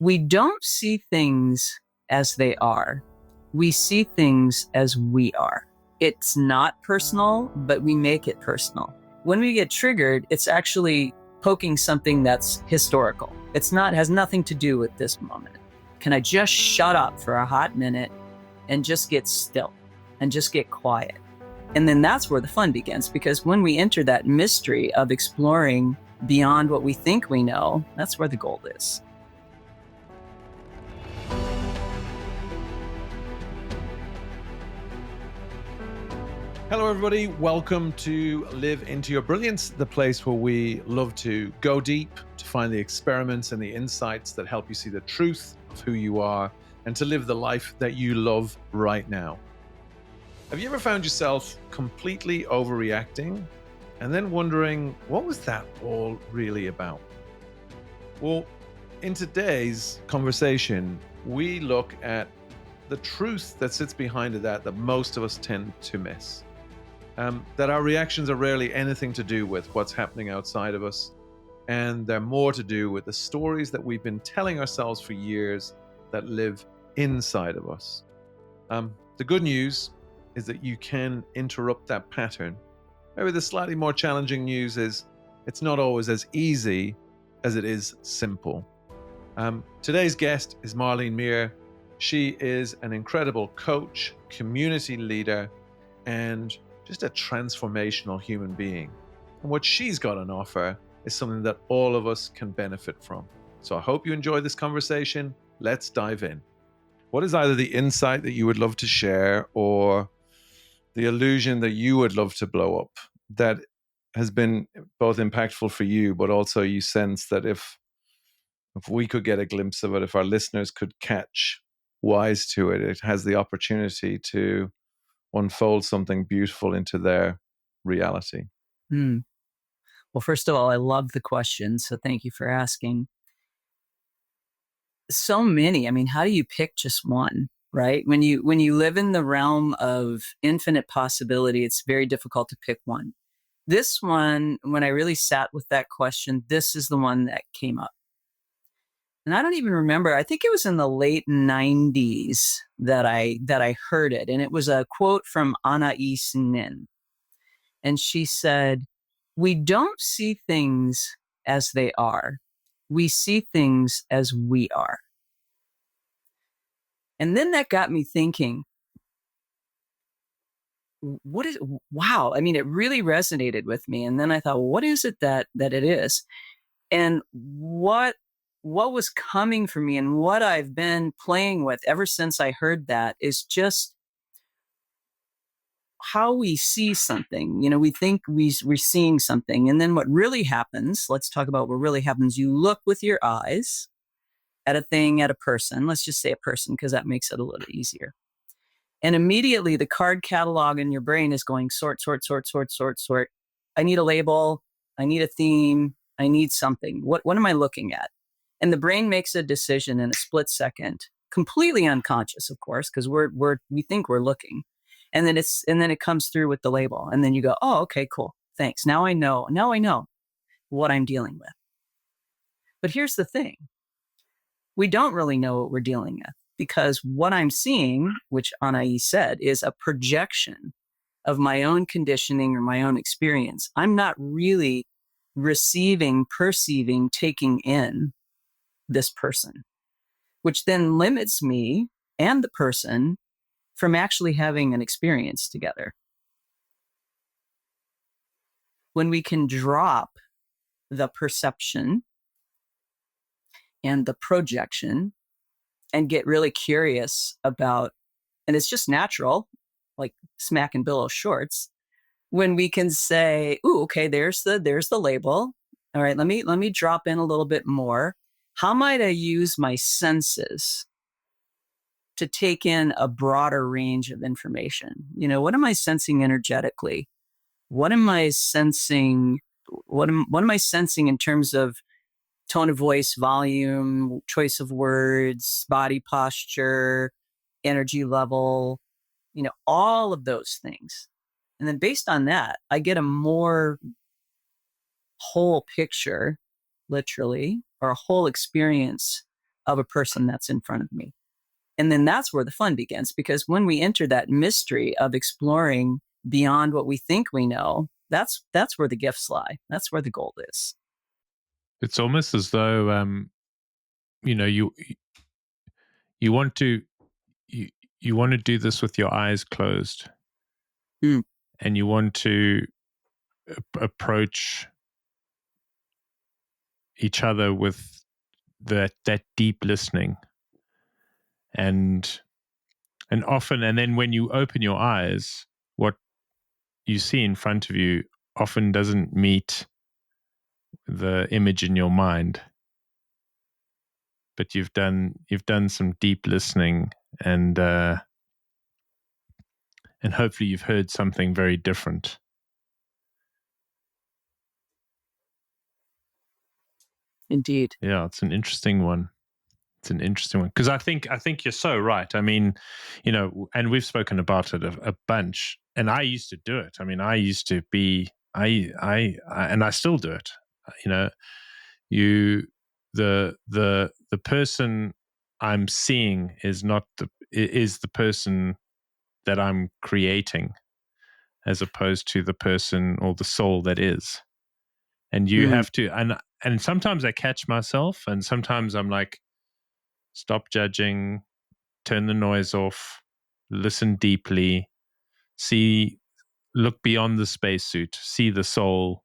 We don't see things as they are. We see things as we are. It's not personal, but we make it personal. When we get triggered, it's actually poking something that's historical. Has nothing to do with this moment. Can I just shut up for a hot minute and just get still and just get quiet? And then that's where the fun begins, because when we enter that mystery of exploring beyond what we think we know, that's where the gold is. Hello, everybody. Welcome to Live Into Your Brilliance, the place where we love to go deep, to find the experiments and the insights that help you see the truth of who you are and to live the life that you love right now. Have you ever found yourself completely overreacting and then wondering, what was that all really about? Well, in today's conversation, we look at the truth that sits behind that most of us tend to miss. That our reactions are rarely anything to do with what's happening outside of us, and they're more to do with the stories that we've been telling ourselves for years that live inside of us. The good news is that you can interrupt that pattern. Maybe the slightly more challenging news is it's not always as easy as it is simple. Today's guest is Marlene Mier. She is an incredible coach, community leader, and just a transformational human being. And what she's got on offer is something that all of us can benefit from. So I hope you enjoy this conversation. Let's dive in. What is either the insight that you would love to share or the illusion that you would love to blow up that has been both impactful for you, but also you sense that if we could get a glimpse of it, if our listeners could catch wise to it, it has the opportunity to unfold something beautiful into their reality? Well, first of all, I love the question, so thank you for asking. So many. I mean, how do you pick just one, right? When you live in the realm of infinite possibility, it's very difficult to pick one. This one, when I really sat with that question, this is the one that came up. And I don't even remember. I think it was in the late 90s that I heard it. And it was a quote from Anais Nin. And she said, "We don't see things as they are. We see things as we are." And then that got me thinking, wow. I mean, it really resonated with me. And then I thought, well, what is it that it is? And what was coming for me and what I've been playing with ever since I heard that is just how we see something. You know, we think we're seeing something. And then what really happens, let's talk about what really happens. You look with your eyes at a thing, at a person. Let's just say a person, because that makes it a little easier. And immediately the card catalog in your brain is going sort, sort, sort, sort, sort, sort. I need a label. I need a theme. I need something. What am I looking at? And the brain makes a decision in a split second, completely unconscious, of course, because we think we're looking. And then it comes through with the label. And then you go, oh, okay, cool. Thanks. Now I know what I'm dealing with. But here's the thing. We don't really know what we're dealing with, because what I'm seeing, which Anais said, is a projection of my own conditioning or my own experience. I'm not really receiving, perceiving, taking in this person, which then limits me and the person from actually having an experience together. When we can drop the perception and the projection and get really curious about, and it's just natural, like smack and billow shorts, when we can say, ooh, okay, there's the label. All right, let me drop in a little bit more. How might I use my senses to take in a broader range of information? You know, what am I sensing energetically? What am I sensing? What am I sensing in terms of tone of voice, volume, choice of words, body posture, energy level, you know, all of those things. And then based on that, I get a more whole picture, literally, or a whole experience of a person that's in front of me. And then that's where the fun begins, because when we enter that mystery of exploring beyond what we think we know, that's where the gifts lie. That's where the gold is. It's almost as though you know you want to you you want to do this with your eyes closed, Mm. and you want to approach each other with that deep listening, and often, and then when you open your eyes, what you see in front of you often doesn't meet the image in your mind, but you've done some deep listening, and hopefully you've heard something very different. Indeed. Yeah, it's an interesting one. It's an interesting one, because I think you're so right. I mean, and we've spoken about it a bunch. And I used to do it. I mean, I used to be, and I still do it. You know, the person I'm seeing is the person that I'm creating, as opposed to the person or the soul that is. And you have to, and sometimes I catch myself, and sometimes I'm like, stop judging, turn the noise off, listen deeply, look beyond the spacesuit, see the soul,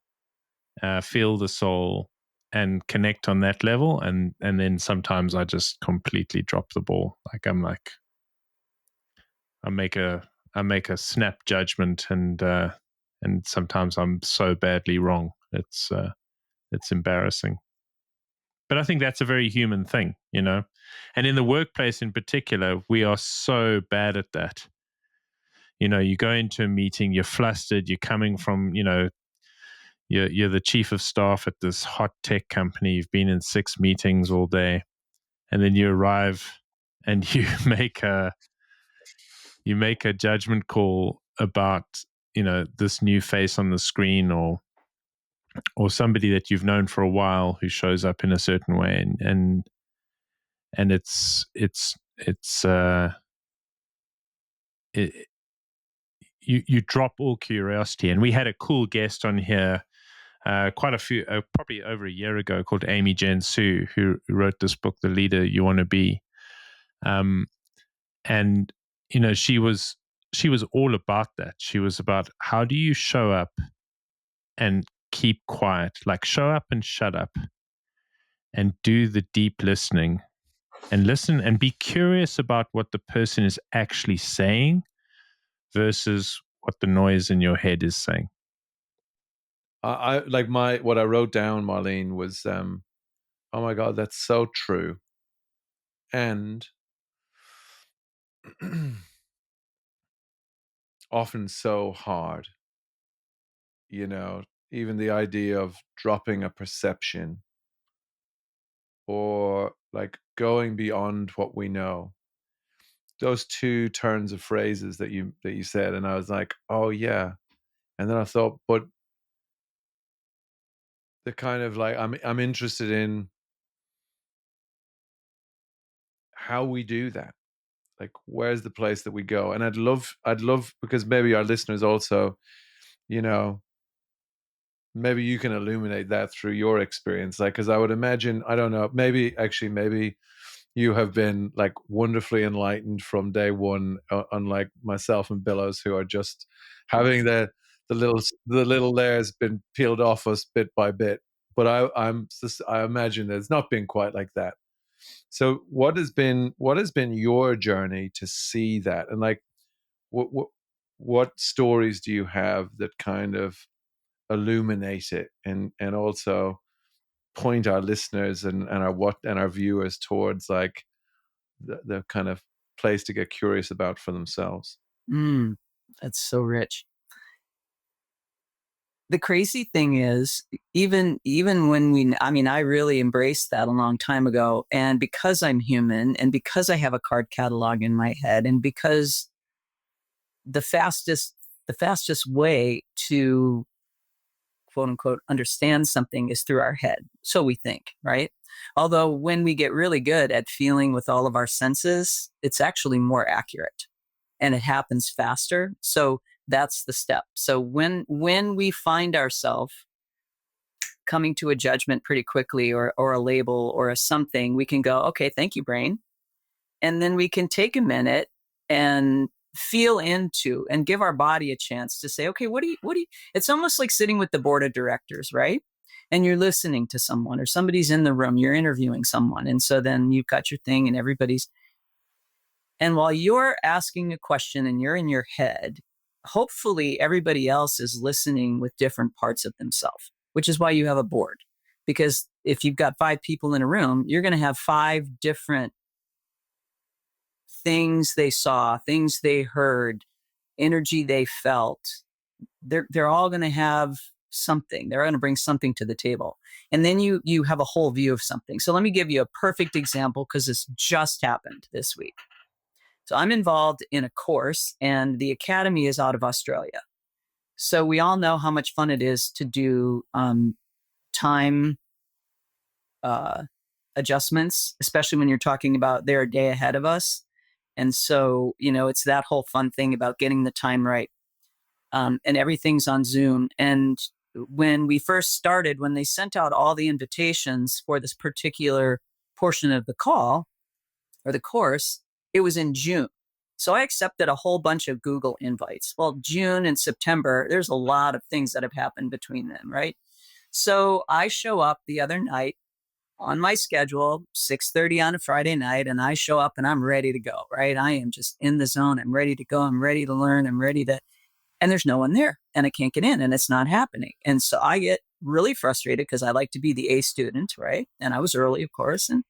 feel the soul, and connect on that level. And then sometimes I just completely drop the ball. Like I make a snap judgment, and sometimes I'm so badly wrong. It's embarrassing. But I think that's a very human thing, And in the workplace in particular, we are so bad at that. You go into a meeting, you're flustered, you're coming from, you're the chief of staff at this hot tech company, you've been in 6 meetings all day, and then you arrive and you make a judgment call about, this new face on the screen, or somebody that you've known for a while who shows up in a certain way, and you drop all curiosity. And we had a cool guest on here quite a few, probably over a year ago, called Amy Jen Sue, who wrote this book, The Leader You Want to Be. And she was all about that. She was about, how do you show up and keep quiet, like show up and shut up, and do the deep listening, and listen and be curious about what the person is actually saying versus what the noise in your head is saying. I like what I wrote down, Marlene, was oh my God, that's so true. And often so hard, even the idea of dropping a perception, or like going beyond what we know. Those 2 turns of phrases that you said, and I was like, oh yeah. And then I thought, but the kind of like, I'm interested in how we do that. Like, where's the place that we go? And I'd love, because maybe our listeners also, maybe you can illuminate that through your experience. Like, because I would imagine, I don't know, maybe you have been like wonderfully enlightened from day one, unlike myself and Billows, who are just having the little layers been peeled off us bit by bit. But I imagine that it's not been quite like that. So what has been your journey to see that? And like, what stories do you have that kind of illuminate it, and also point our listeners and our viewers towards like the kind of place to get curious about for themselves? That's so rich. The crazy thing is, even when I really embraced that a long time ago. And because I'm human, and because I have a card catalog in my head, and because the fastest way to quote unquote understand something is through our head. So we think, right? Although when we get really good at feeling with all of our senses, it's actually more accurate and it happens faster. So that's the step. So when we find ourselves coming to a judgment pretty quickly, or a label or a something, we can go, okay, thank you, brain. And then we can take a minute and feel into and give our body a chance to say, okay, what do you, it's almost like sitting with the board of directors, right? And you're listening to someone, or somebody's in the room, you're interviewing someone. And so then you've got your thing and everybody's, and while you're asking a question and you're in your head, hopefully everybody else is listening with different parts of themselves, which is why you have a board. Because if you've got 5 people in a room, you're going to have 5 different things they saw, things they heard, energy they felt. They're all going to have something. They're going to bring something to the table. And then you have a whole view of something. So let me give you a perfect example, because this just happened this week. So I'm involved in a course, and the academy is out of Australia. So we all know how much fun it is to do time adjustments, especially when you're talking about they're a day ahead of us. And so, it's that whole fun thing about getting the time right. And everything's on Zoom. And when we first started, when they sent out all the invitations for this particular portion of the call or the course, it was in June. So I accepted a whole bunch of Google invites. Well, June and September, there's a lot of things that have happened between them, right? So I show up the other night on my schedule, 6:30 on a Friday night, and I show up and I'm ready to go, right? I am just in the zone. I'm ready to go. I'm ready to learn. I'm ready to, and there's no one there and I can't get in and it's not happening. And so I get really frustrated because I like to be the A student, right? And I was early, of course. And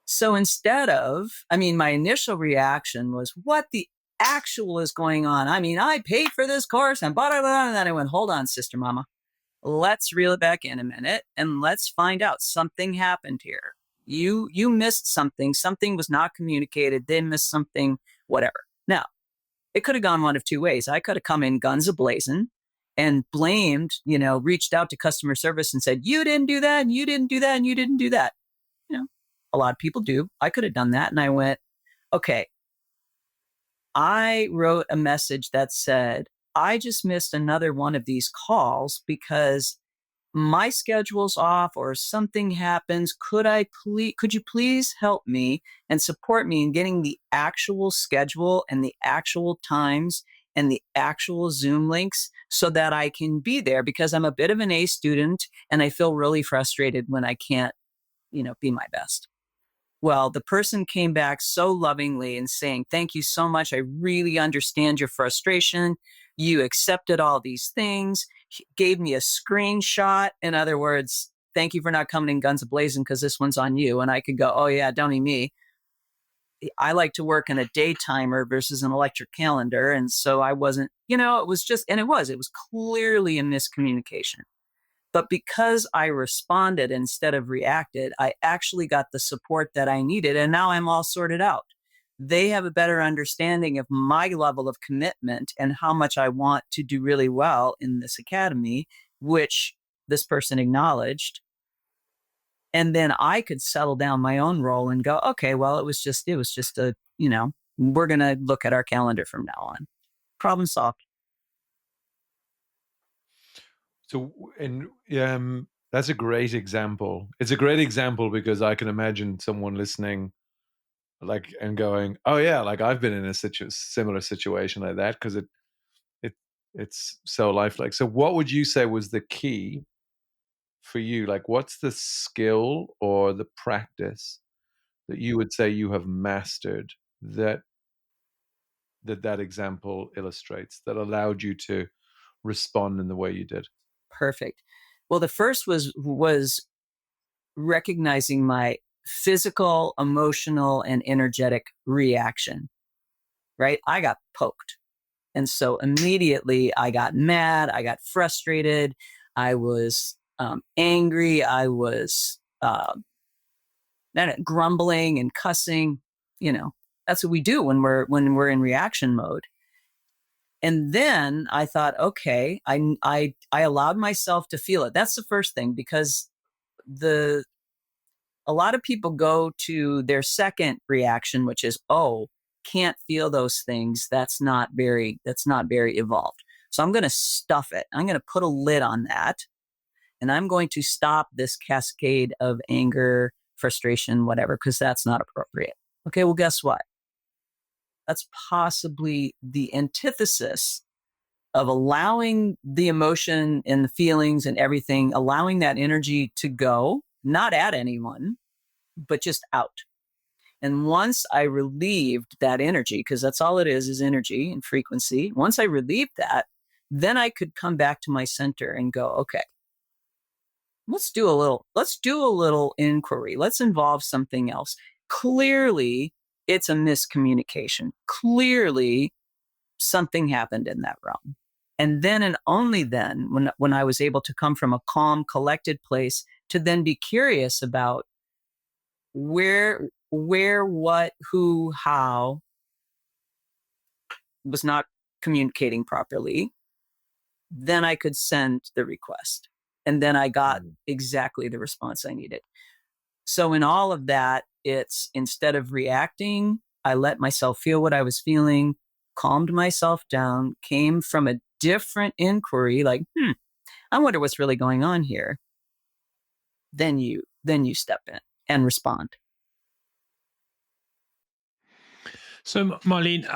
so instead of, my initial reaction was, what the actual is going on? I paid for this course and blah, blah, blah. And then I went, hold on, sister mama. Let's reel it back in a minute and let's find out something happened here. You missed something. Something was not communicated. They missed something, whatever. Now, it could have gone one of 2 ways. I could have come in guns a-blazing and blamed, reached out to customer service and said, you didn't do that, and you didn't do that, and you didn't do that. A lot of people do. I could have done that. And I went, okay, I wrote a message that said, I just missed another one of these calls because my schedule's off or something happens. Could you please help me and support me in getting the actual schedule and the actual times and the actual Zoom links so that I can be there, because I'm a bit of an A student and I feel really frustrated when I can't, be my best. Well, the person came back so lovingly and saying, thank you so much. I really understand your frustration. You accepted all these things, gave me a screenshot. In other words, thank you for not coming in guns a-blazing because this one's on you. And I could go, oh yeah, don't be me. I like to work in a day timer versus an electric calendar. And so I wasn't, it was just, and it was clearly a miscommunication. But because I responded instead of reacted, I actually got the support that I needed. And now I'm all sorted out. They have a better understanding of my level of commitment and how much I want to do really well in this academy, which this person acknowledged. And then I could settle down my own role and go, okay, well, it was just a, we're going to look at our calendar from now on. Problem solved. So, and that's a great example. It's a great example because I can imagine someone listening, and going, "Oh yeah, I've been in a similar situation like that," because it's so lifelike. So, what would you say was the key for you? What's the skill or the practice that you would say you have mastered that example illustrates, that allowed you to respond in the way you did? Perfect. Well, the first was recognizing my physical, emotional, and energetic reaction, right? I got poked. And so immediately I got mad. I got frustrated. I was angry. I was grumbling and cussing. That's what we do when we're in reaction mode. And then I thought, okay, I allowed myself to feel it. That's the first thing, because a lot of people go to their second reaction, which is, oh, can't feel those things. That's not very evolved. So I'm going to stuff it. I'm going to put a lid on that, and I'm going to stop this cascade of anger, frustration, whatever, because that's not appropriate. Okay, well, guess what? That's possibly the antithesis of allowing the emotion and the feelings and everything, allowing that energy to go, not at anyone, but just out. And once I relieved that energy, because that's all it is energy and frequency. Once I relieved that, then I could come back to my center and go, okay, let's do a little inquiry. Let's involve something else. Clearly, it's a miscommunication. Clearly, something happened in that realm. And then and only then, when I was able to come from a calm, collected place to then be curious about where, what, who, how was not communicating properly, then I could send the request. And then I got exactly the response I needed. So in all of that, it's instead of reacting, I let myself feel what I was feeling, calmed myself down, came from a different inquiry, like, I wonder what's really going on here. Then you step in and respond. So, Marlene,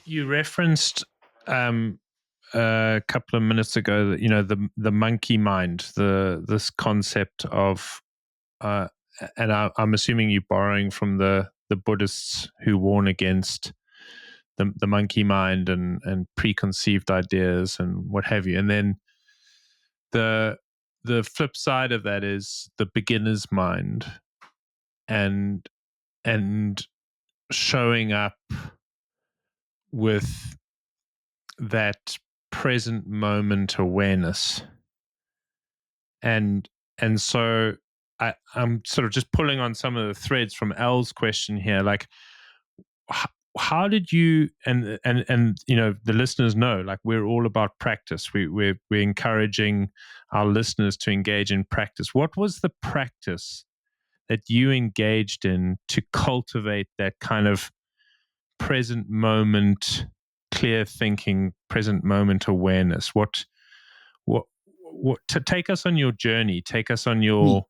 you referenced a couple of minutes ago that, you know, the monkey mind, this concept of, and I'm assuming you're borrowing from the Buddhists who warn against the monkey mind and preconceived ideas and what have you. And then the flip side of that is the beginner's mind, and showing up with that present moment awareness. And so I'm sort of just pulling on some of the threads from Elle's question here, like, how did you, and you know, the listeners know, like, we're all about practice. We're encouraging our listeners to engage in practice. What was the practice that you engaged in to cultivate that kind of present moment, clear thinking, present moment awareness? What to take us on your journey, take us on your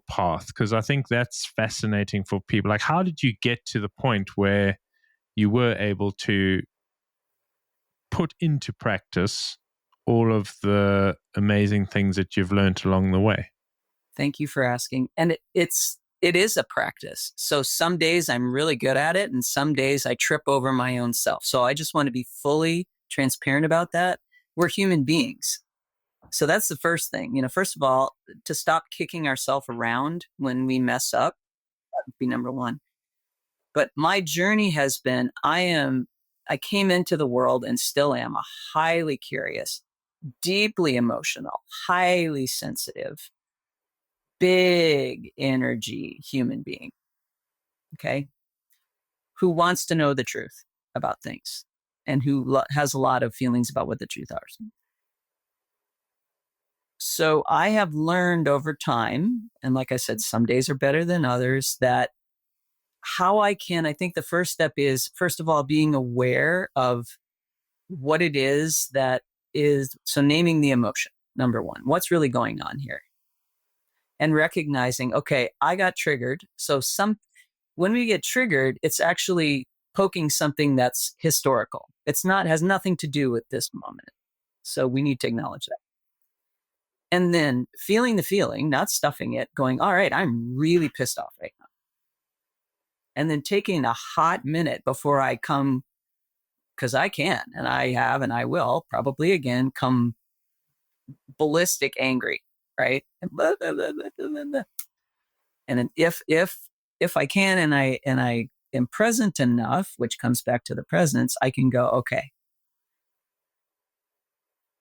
path, because I think that's fascinating for people. Like, how did you get to the point where you were able to put into practice all of the amazing things that you've learned along the way? Thank you for asking. And it is a practice. So some days I'm really good at it, and some days I trip over my own self. So I just want to be fully transparent about that. We're human beings. So that's the first thing. You know, first of all, to stop kicking ourselves around when we mess up, that would be number one. But my journey has been, I came into the world and still am a highly curious, deeply emotional, highly sensitive, big energy human being. Okay. Who wants to know the truth about things and who has a lot of feelings about what the truth are. So I have learned over time, and like I said, some days are better than others, that I think the first step is, first of all, being aware of what it is that is, so naming the emotion, number one, what's really going on here? And recognizing, okay, I got triggered. So when we get triggered, it's actually poking something that's historical. Has nothing to do with this moment. So we need to acknowledge that. And then feeling the feeling, not stuffing it, going, all right, I'm really pissed off right now. And then taking a hot minute before I come, because I can, and I have, and I will probably again come ballistic angry, right? And then if I can, and I am present enough, which comes back to the presence, I can go, okay,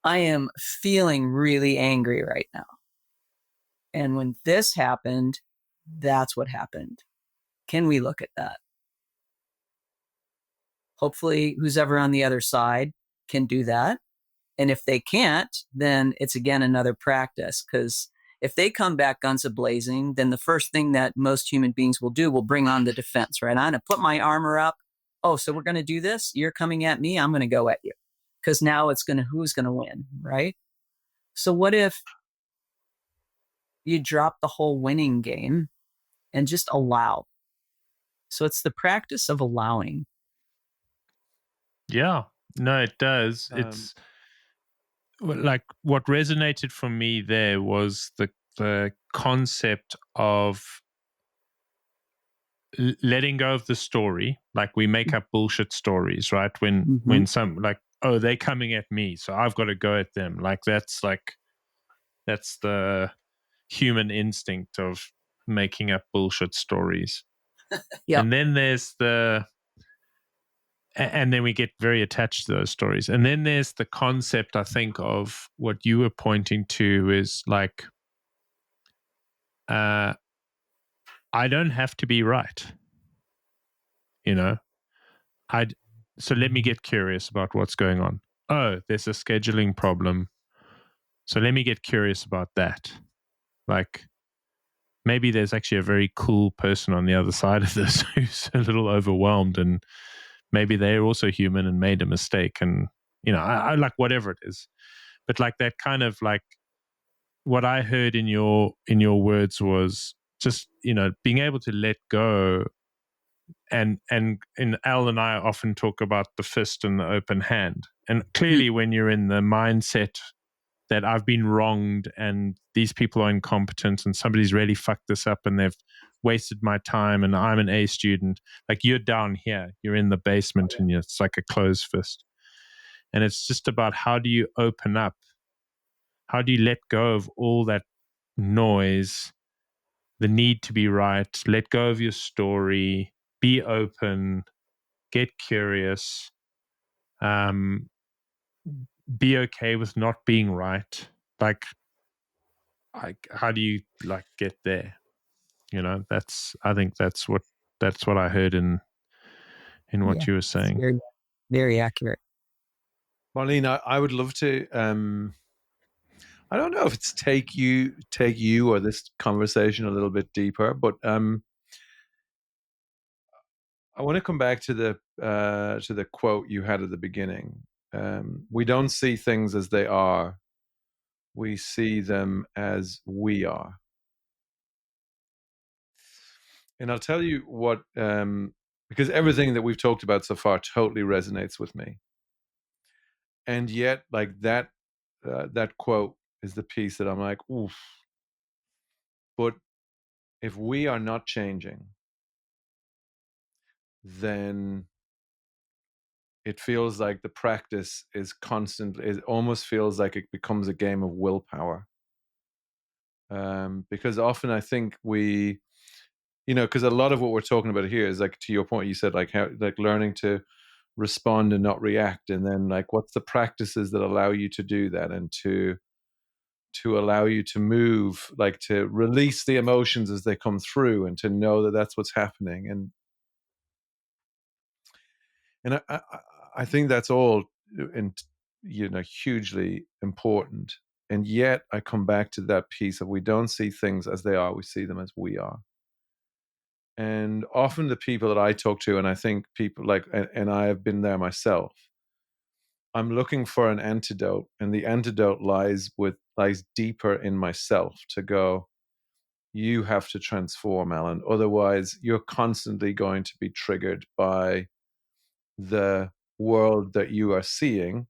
I am feeling really angry right now. And when this happened, that's what happened. Can we look at that? Hopefully, who's ever on the other side can do that. And if they can't, then it's again another practice. Because if they come back guns a blazing, then the first thing that most human beings will do will bring on the defense, right? I'm going to put my armor up. Oh, so we're going to do this? You're coming at me. I'm going to go at you. Because now it's going to, who's going to win, right? So what if you drop the whole winning game and just allow? So it's the practice of allowing. Yeah, no, it does. Um, It's like what resonated for me there was the concept of letting go of the story. Like we make up bullshit stories, right? Mm-hmm. When some like, oh, they're coming at me, so I've got to go at them. That's the human instinct of making up bullshit stories. Yep. And then there's and then we get very attached to those stories. And then there's the concept, I think, of what you were pointing to is like, I don't have to be right. You know, I so let me get curious about what's going on. Oh, there's a scheduling problem. So let me get curious about that. Like maybe there's actually a very cool person on the other side of this who's a little overwhelmed, and maybe they're also human and made a mistake. And I like whatever it is, but like that kind of like what I heard in your words was just being able to let go. And Al and I often talk about the fist and the open hand. And clearly, when you're in the mindset that I've been wronged and these people are incompetent and somebody's really fucked this up and they've wasted my time and I'm an A student, like you're down here, you're in the basement and it's like a closed fist. And it's just about how do you open up? How do you let go of all that noise, the need to be right, let go of your story, be open, get curious, um, be okay with not being right. Like, how do you like get there? I think that's what I heard in Yeah. what you were It's saying. very, very accurate. Marlene, I would love to. I don't know if it's take you or this conversation a little bit deeper, but I want to come back to the quote you had at the beginning. We don't see things as they are; we see them as we are. And I'll tell you what, because everything that we've talked about so far totally resonates with me. And yet, like that quote is the piece that I'm like, oof. But if we are not changing, then it feels like the practice is constantly, it almost feels like it becomes a game of willpower. Because often I think because a lot of what we're talking about here is like, to your point, you said like how, like learning to respond and not react. And then like, what's the practices that allow you to do that and to allow you to move, like to release the emotions as they come through and to know that that's what's happening. And I think that's all and hugely important. And yet I come back to that piece of we don't see things as they are, we see them as we are. And often the people that I talk to, and I think people like, and I have been there myself, I'm looking for an antidote, and the antidote lies deeper in myself to go, you have to transform, Alan. Otherwise, you're constantly going to be triggered by the world that you are seeing.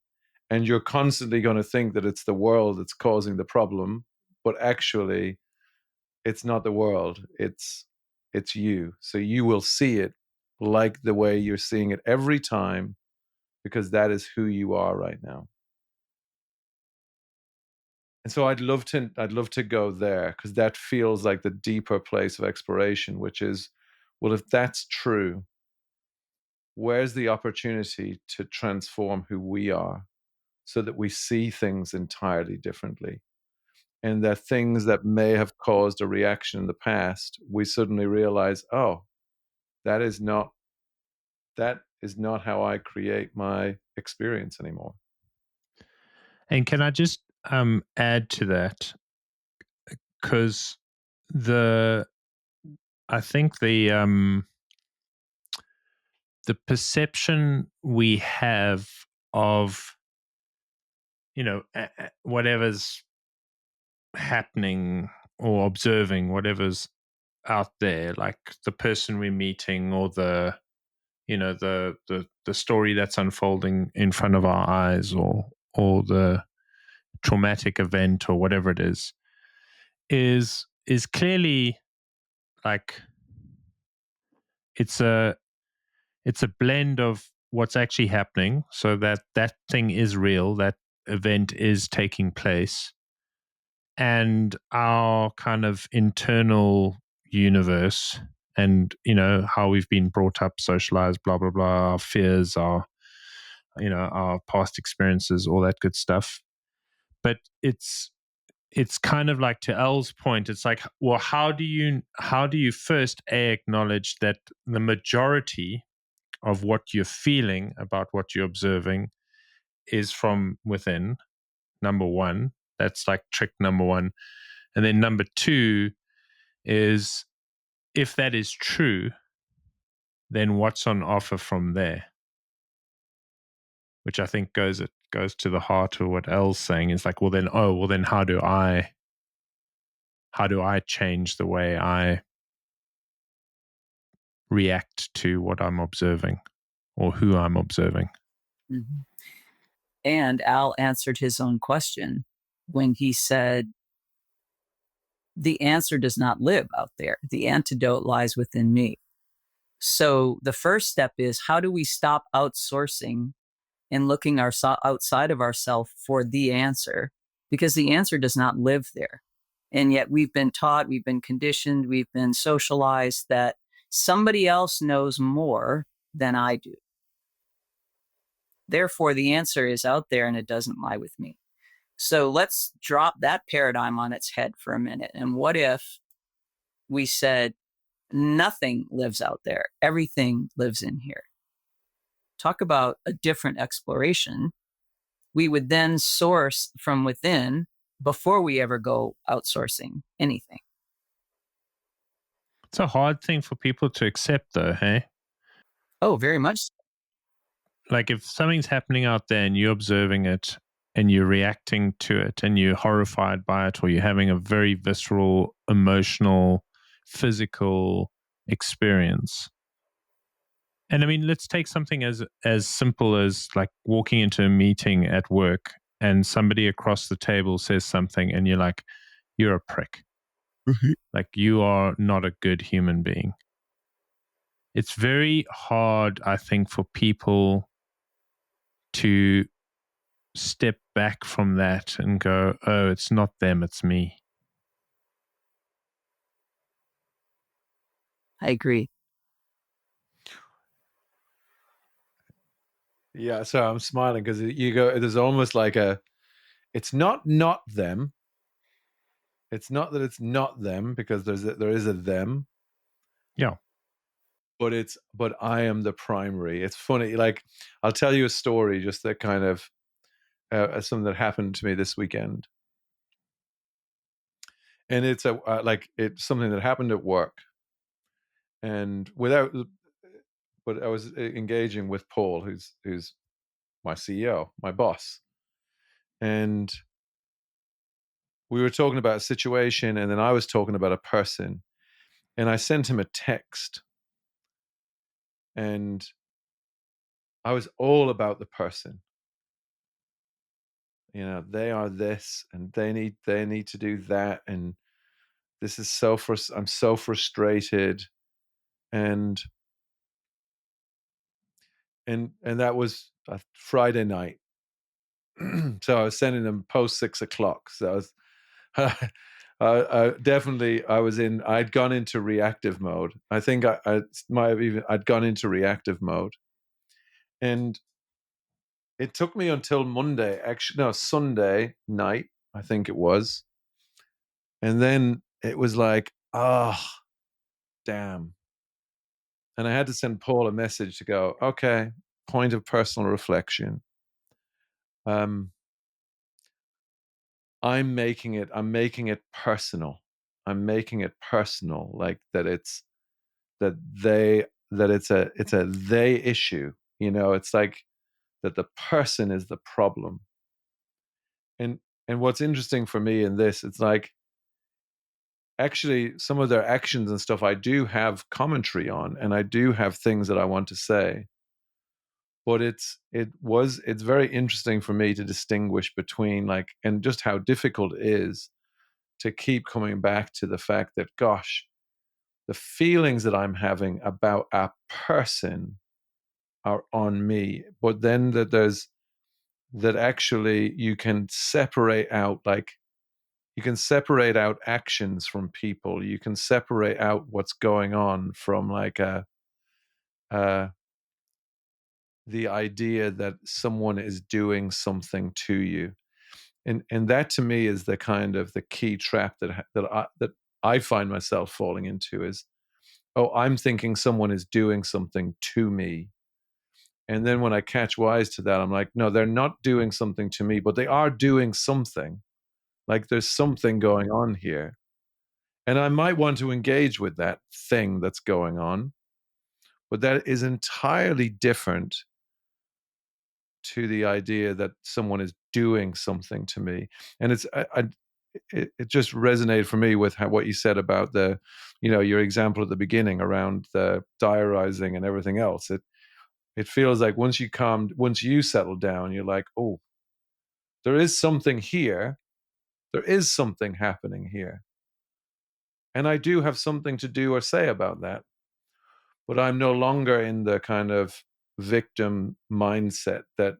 And you're constantly going to think that it's the world that's causing the problem. But actually, it's not the world. It's you. So you will see it like the way you're seeing it every time, because that is who you are right now. And so I'd love to go there, because that feels like the deeper place of exploration, which is, well, if that's true, where's the opportunity to transform who we are so that we see things entirely differently? And that things that may have caused a reaction in the past, we suddenly realize, oh, that is not is not how I create my experience anymore. And can I just add to that? Because the I think the perception we have of, whatever's happening or observing, whatever's out there, like the person we're meeting, or the story that's unfolding in front of our eyes, or the traumatic event, or whatever it is clearly, like, it's a blend of what's actually happening, so that thing is real, that event is taking place, and our kind of internal universe, and how we've been brought up, socialized, blah blah blah, our fears, our past experiences, all that good stuff. But it's kind of like, to L's point, it's like, well, how do you first acknowledge that the majority of what you're feeling about what you're observing is from within? Number one, that's like trick number one. And then number two is, if that is true, then what's on offer from there? Which I think goes to the heart of what L's saying, is like, well then how do I change the way I react to what I'm observing, or who I'm observing? Mm-hmm. And Al answered his own question when he said, the answer does not live out there. The antidote lies within me. So the first step is, how do we stop outsourcing and looking outside of ourselves for the answer? Because the answer does not live there. And yet we've been taught, we've been conditioned, we've been socialized that somebody else knows more than I do. Therefore, the answer is out there and it doesn't lie with me. So let's drop that paradigm on its head for a minute. And what if we said, nothing lives out there, everything lives in here? Talk about a different exploration. We would then source from within before we ever go outsourcing anything. It's a hard thing for people to accept, though, hey? Oh, very much so. Like, if something's happening out there and you're observing it and you're reacting to it and you're horrified by it, or you're having a very visceral, emotional, physical experience. And I mean, let's take something as simple as like walking into a meeting at work and somebody across the table says something and you're like, you're a prick. Like, you are not a good human being. It's very hard, I think, for people to step back from that and go, oh, it's not them, it's me. I agree. Yeah, so I'm smiling because there's almost like it's not them. It's not that it's not them, because there is a them. Yeah. But I am the primary. It's funny. Like, I'll tell you a story, just that kind of something that happened to me this weekend, and it's it's something that happened at work, and but I was engaging with Paul, who's my CEO, my boss, and we were talking about a situation, and then I was talking about a person, and I sent him a text, and I was all about the person. They are this, and they need to do that, and this is I'm so frustrated, and that was a Friday night. So I was sending them post 6:00. So I was, I'd gone into reactive mode. I think I might have I'd gone into reactive mode, and it took me until Monday, actually, no, Sunday night, I think it was. And then it was like, oh, damn. And I had to send Paul a message to go, okay, point of personal reflection. Um, I'm making it personal. I'm making it personal, like that that they it's a they issue. It's like that the person is the problem. And what's interesting for me in this, it's like actually some of their actions and stuff I do have commentary on, and I do have things that I want to say. But it's very interesting for me to distinguish between, like, and just how difficult it is to keep coming back to the fact that, gosh, the feelings that I'm having about a person are on me. But then that actually you can separate out, like, you can separate out actions from people. You can separate out what's going on from, like, uh, the idea that someone is doing something to you. And that to me is the kind of the key trap that I find myself falling into is, oh, I'm thinking someone is doing something to me. And then when I catch wise to that, I'm like, no, they're not doing something to me, but they are doing something. Like, there's something going on here. And I might want to engage with that thing that's going on, but that is entirely different to the idea that someone is doing something to me. And it just resonated for me with what you said about your example at the beginning around the diarizing and everything else. It feels like once you settle down, you're like, oh, there is something here. There is something happening here. And I do have something to do or say about that. But I'm no longer in the kind of victim mindset that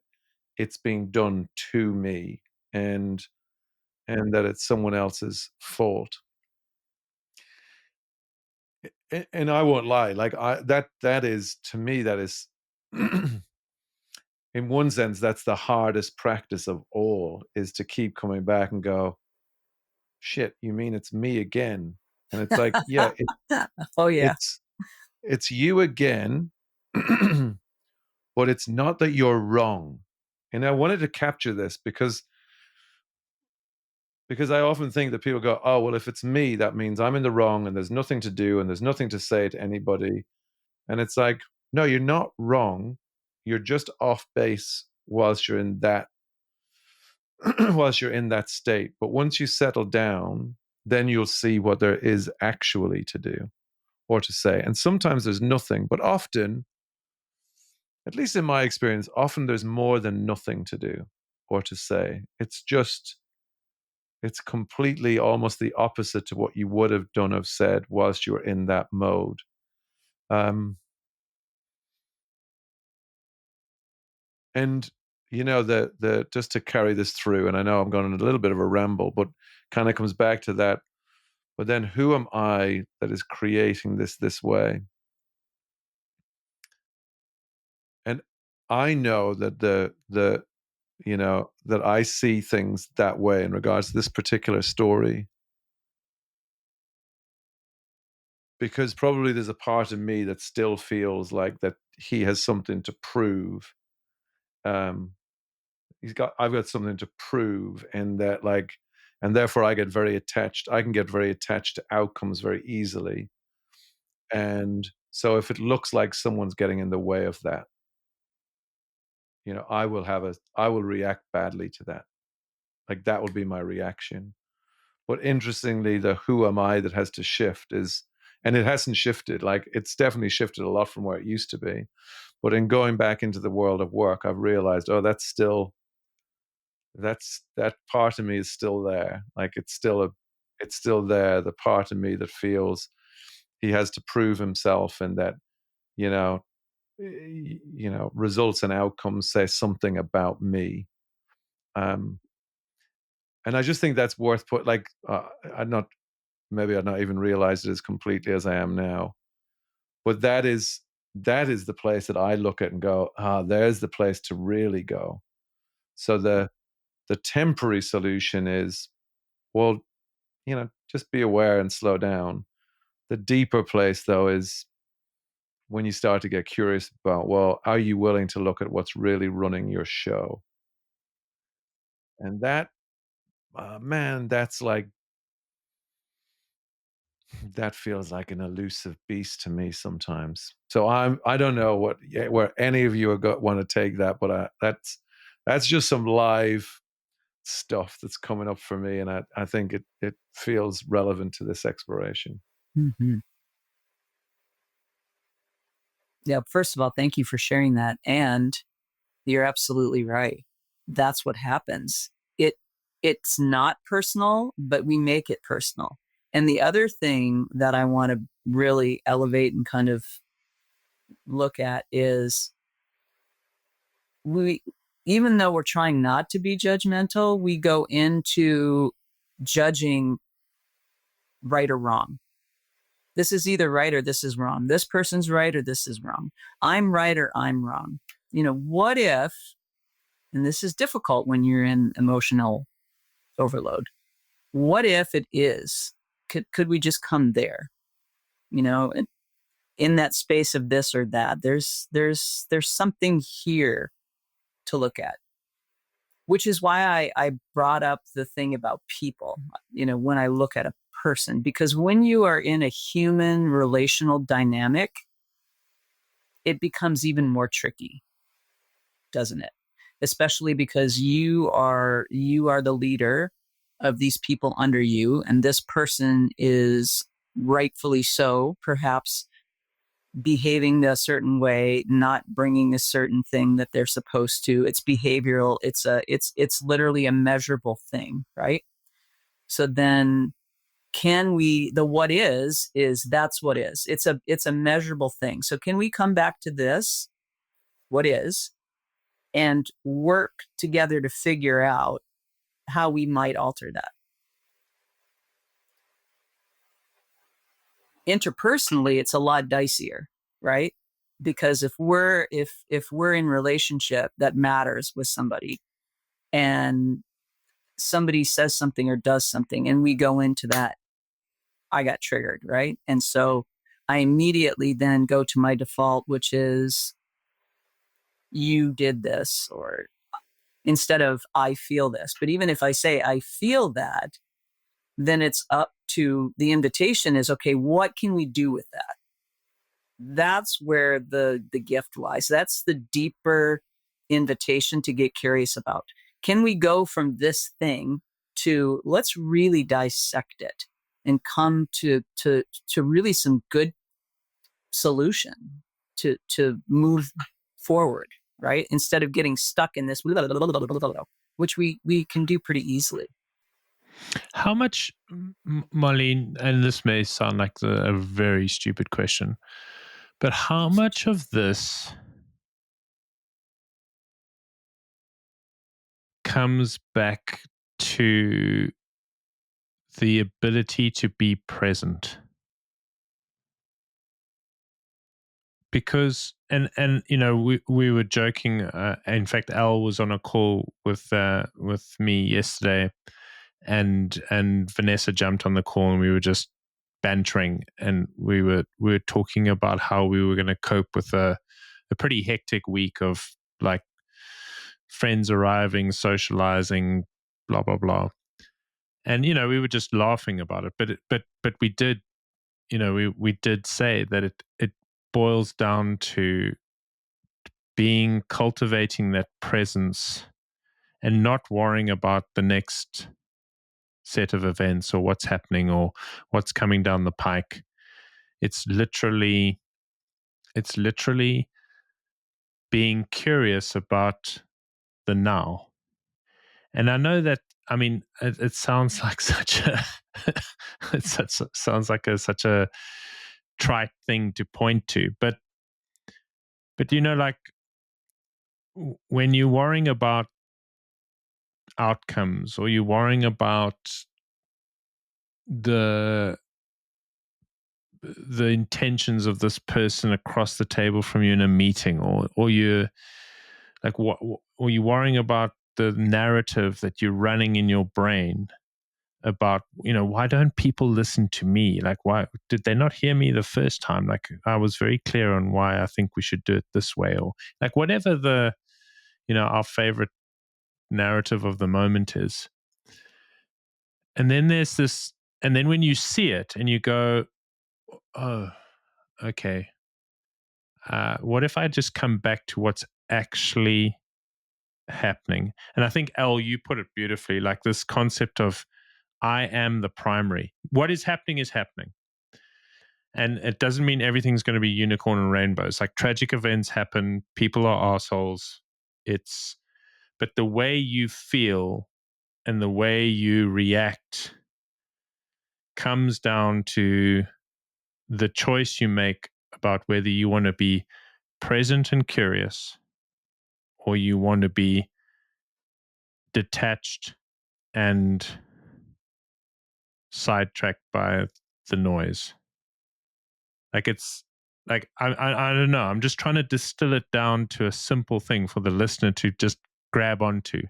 it's being done to me, and that it's someone else's fault. And I won't lie, like, that is, to me, that is in one sense, that's the hardest practice of all, is to keep coming back and go, shit, you mean it's me again? And it's like, yeah, Oh, yeah. it's it's you again, but it's not that you're wrong. And I wanted to capture this because I often think that people go, oh, well, if it's me, that means I'm in the wrong and there's nothing to do and there's nothing to say to anybody. And it's like, no, you're not wrong. You're just off base whilst you're in that whilst you're in that state. But once you settle down, then you'll see what there is actually to do or to say. And sometimes there's nothing, but often, at least in my experience, often there's more than nothing to do or to say. It's completely almost the opposite to what you would have done or said whilst you were in that mode. Um, and the just to carry this through, and I know I'm going on a little bit of a ramble, but kind of comes back to that. But then, who am I that is creating this way? And I know that that I see things that way in regards to this particular story, because probably there's a part of me that still feels like that he has something to prove. Um, I've got something to prove, and that, like, and therefore I get very attached. I can get very attached to outcomes very easily. And so if it looks like someone's getting in the way of that, I will react badly to that. Like, that will be my reaction. But interestingly, the who am I that has to shift is, and it hasn't shifted. Like, it's definitely shifted a lot from where it used to be. But in going back into the world of work, I've realized, oh, that part of me is still there. Like, it's still there. The part of me that feels he has to prove himself, and that, you know, results and outcomes say something about me. Um, and I just think that's worth like, I'm not, maybe I've not even realized it as completely as I am now. But that is the place that I look at and go, there's the place to really go. So the temporary solution is, well, just be aware and slow down. The deeper place, though, is, when you start to get curious about, well, are you willing to look at what's really running your show? And that, man, that feels like an elusive beast to me sometimes. So I don't know where any of you want to take that, but that's just some live stuff that's coming up for me, and I think it feels relevant to this exploration. Mm-hmm. Yeah. First of all, thank you for sharing that. And you're absolutely right. That's what happens. It's not personal, but we make it personal. And the other thing that I want to really elevate and kind of look at is we, even though we're trying not to be judgmental, we go into judging right or wrong. This is either right or this is wrong. This person's right or this is wrong. I'm right or I'm wrong. What if, and this is difficult when you're in emotional overload, what if it is? Could we just come there? In that space of this or that, there's something here to look at, which is why I brought up the thing about people, when I look at a person, because when you are in a human relational dynamic, it becomes even more tricky, doesn't it? Especially because you are the leader of these people under you, and this person is rightfully so, perhaps behaving a certain way, not bringing a certain thing that they're supposed to. It's behavioral. It's literally a measurable thing, right? So then the what is that's what is. It's a measurable thing. So can we come back to this, what is, and work together to figure out how we might alter that? Interpersonally, it's a lot dicier, right? Because if we're in relationship that matters with somebody, and somebody says something or does something, and we go into that, I got triggered, right? And so I immediately then go to my default, which is, you did this, or instead of I feel this. But even if I say I feel that, then it's up to the invitation is, okay, what can we do with that? That's where the gift lies. That's the deeper invitation to get curious about. Can we go from this thing to let's really dissect it and come to really some good solution to move forward, right? Instead of getting stuck in this, which we can do pretty easily. How much, Marlene, and this may sound like a very stupid question, but how much of this comes back to the ability to be present? Because we were joking, in fact Al was on a call with me yesterday, and Vanessa jumped on the call, and we were just bantering, and we were talking about how we were going to cope with a pretty hectic week of like friends arriving, socializing, blah blah blah. And we were just laughing about it, but we did, we did say that it boils down to cultivating that presence and not worrying about the next set of events or what's happening or what's coming down the pike. It's literally being curious about the now. And I know that, I mean, it sounds like such a sounds like such a trite thing to point to, but like when you're worrying about outcomes, or you're worrying about the intentions of this person across the table from you in a meeting, or you're like, what, or you're worrying about the narrative that you're running in your brain about, why don't people listen to me? Like, why did they not hear me the first time? Like, I was very clear on why I think we should do it this way, or like whatever our favorite narrative of the moment is. And then there's this, and then when you see it and you go, oh, okay, what if I just come back to what's actually happening? And I think, Al, you put it beautifully, like this concept of I am the primary. What is happening is happening. And it doesn't mean everything's going to be unicorn and rainbows. Like tragic events happen, people are assholes. But the way you feel and the way you react comes down to the choice you make about whether you want to be present and curious or you want to be detached and sidetracked by the noise. Like it's like I don't know. I'm just trying to distill it down to a simple thing for the listener to just grab onto.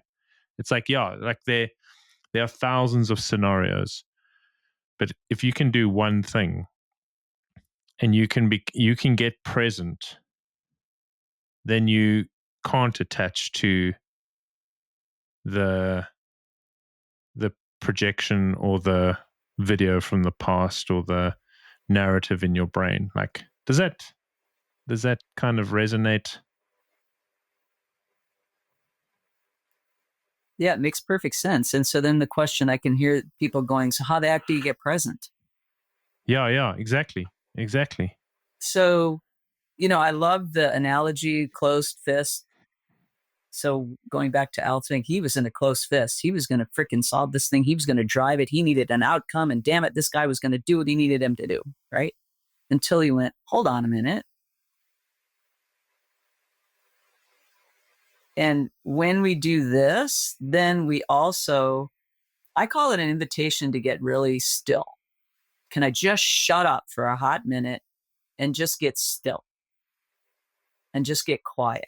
It's like, yeah, like there are thousands of scenarios, but if you can do one thing and you can get present, then you can't attach to the projection or the video from the past or the narrative in your brain. Like, does that kind of resonate? Yeah, it makes perfect sense. And so then the question, I can hear people going, so how the heck do you get present? Yeah, exactly. So, I love the analogy closed fist. So going back to Al Fink, he was in a closed fist. He was going to freaking solve this thing. He was going to drive it. He needed an outcome. And damn it, this guy was going to do what he needed him to do. Right. Until he went, hold on a minute. And when we do this, then we also, I call it an invitation to get really still. Can I just shut up for a hot minute and just get still and just get quiet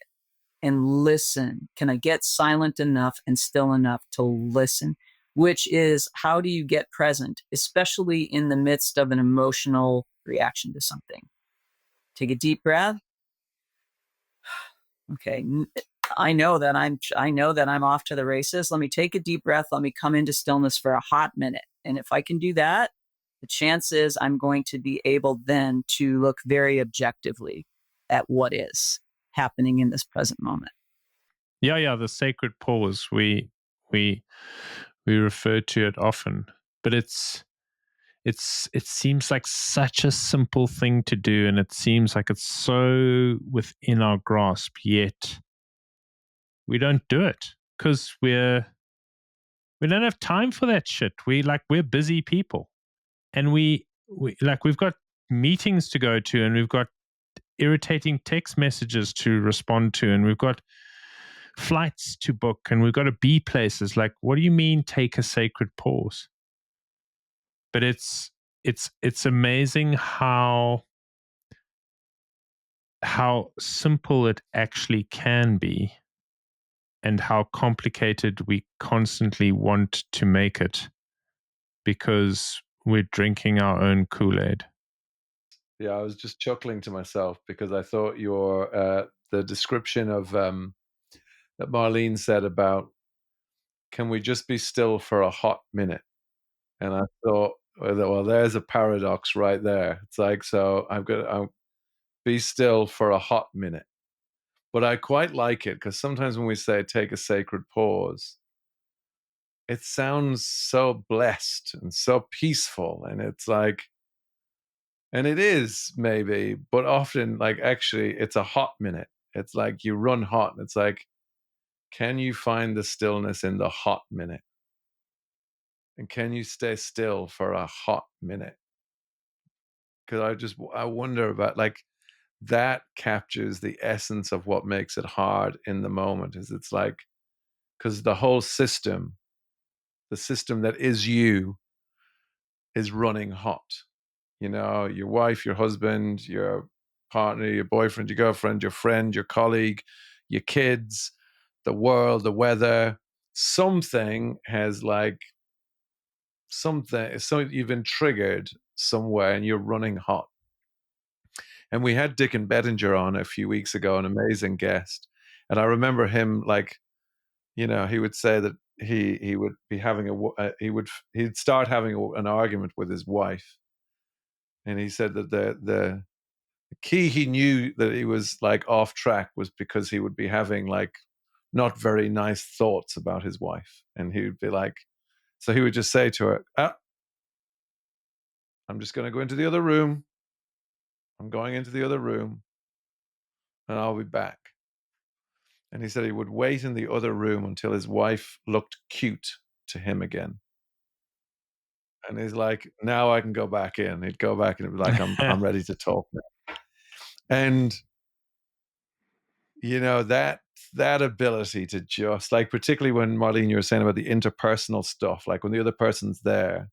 and listen? Can I get silent enough and still enough to listen? Which is, how do you get present, especially in the midst of an emotional reaction to something? Take a deep breath. Okay. I know that I'm off to the races. Let me take a deep breath. Let me come into stillness for a hot minute. And if I can do that, the chance is I'm going to be able then to look very objectively at what is happening in this present moment. Yeah, the sacred pause. We refer to it often, but it seems like such a simple thing to do, and it seems like it's so within our grasp, yet we don't do it because we don't have time for that shit. We're busy people, and we've got meetings to go to, and we've got irritating text messages to respond to, and we've got flights to book, and we've got to be places. Like, what do you mean take a sacred pause? But it's amazing how simple it actually can be and how complicated we constantly want to make it because we're drinking our own Kool-Aid. Yeah, I was just chuckling to myself because I thought the description of that Marlene said about, can we just be still for a hot minute? And I thought, well, there's a paradox right there. It's like, so I'll be still for a hot minute. But I quite like it because sometimes when we say take a sacred pause, it sounds so blessed and so peaceful. And it's like, and it is maybe, but often, like, actually, it's a hot minute. It's like you run hot. And it's like, can you find the stillness in the hot minute? And can you stay still for a hot minute? Because I wonder about, like, that captures the essence of what makes it hard in the moment. Is it's like, because the whole system, the system that is you, is running hot. Your wife, your husband, your partner, your boyfriend, your girlfriend, your friend, your colleague, your kids, the world, the weather. Something has, like, something, so you've been triggered somewhere and you're running hot. And we had Dick and Bettinger on a few weeks ago, an amazing guest. And I remember him, like, he would say that he would be having he'd start having an argument with his wife, and he said that the key he knew that he was like off track was because he would be having like not very nice thoughts about his wife, and he would be like, so he would just say to her, I'm just going to go into the other room. I'm going into the other room, and I'll be back. And he said he would wait in the other room until his wife looked cute to him again. And he's like, now I can go back in. He'd go back and he'd be like, I'm ready to talk now. And that ability to just, like, particularly when, Marlene, you were saying about the interpersonal stuff, like when the other person's there,